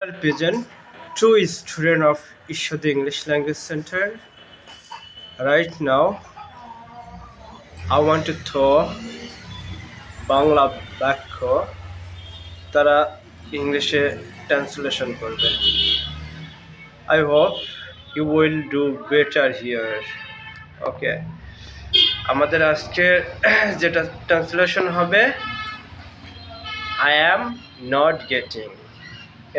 Pigeon, true student of Ishodi English Language Center. Right now, I want to throw Bangla বাক্য তারা ইংলিশে translation করবে। I hope you will do better here. ওকে, আমাদের আজকে যেটা translation হবে I am not getting,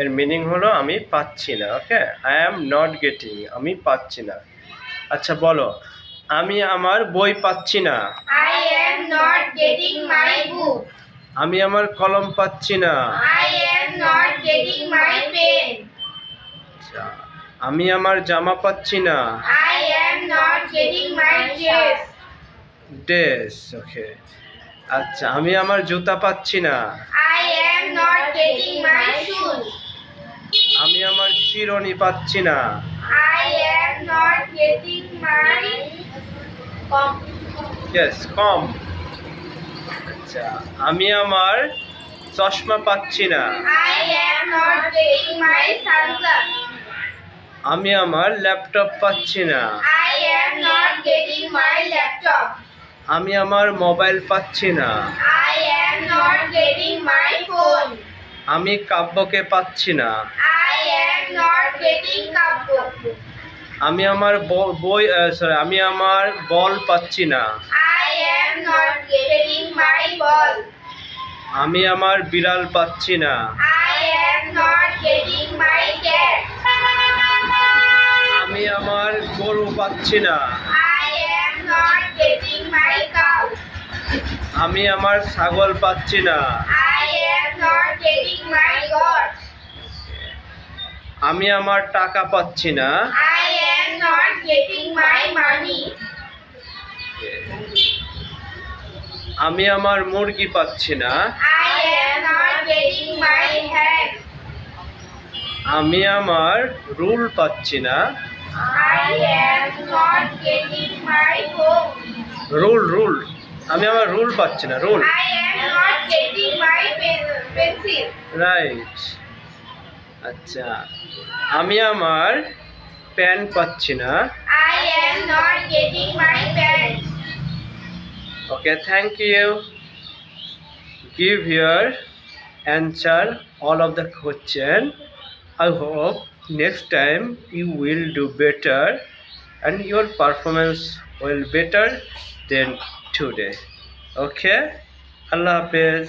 এর মিনিং হলো আমি পাচ্ছি না। ওকে, আই অ্যাম নট গেটিং, আমি পাচ্ছি না। আচ্ছা বলো, আমি আমার বই পাচ্ছি না। I am not getting my book. আমি আমার কলম পাচ্ছি না। I am not getting my pen. আচ্ছা, আমি আমার জামা পাচ্ছি না। I am not getting my dress. Dress. Okay, আচ্ছা, আমি আমার জুতা পাচ্ছি না। I am not getting my shoes. আমি আমার চিরুনি পাচ্ছি না। I am not getting my কম। আচ্ছা, আমি আমার চশমা পাচ্ছি না। I am not getting my sunglasses. আমি আমার ল্যাপটপ পাচ্ছি না। I am not getting my laptop. আমি আমার মোবাইল পাচ্ছি না। I am not getting my phone. আমি কাব্যকে পাচ্ছি না। I am not getting cupboard. আমি আমার আমি আমার বল পাচ্ছি না। I am not getting my ball. আমি আমার বিড়াল পাচ্ছি না। I am not getting my cat. আমি আমার গরু পাচ্ছি না। I am not getting my cow. আমি আমার ছাগল পাচ্ছি না। I am not getting my goat. আমি আমার টাকা পাচ্ছি না। I am not getting my money. আমি আমার মুরগি পাচ্ছি না। I am not getting my hat. আমি আমার রুল পাচ্ছি না। I am not getting my home. Rule আমি আমার রুল পাচ্ছি না। Rule, I am not getting my pencil. Right. আচ্ছা, আমি আমার পেন পাচ্ছি না। I am not getting my pants. Okay, thank you. Give your answer all of the question. I hope next time you will do better and your performance will better than today. Okay? Allah Hafiz.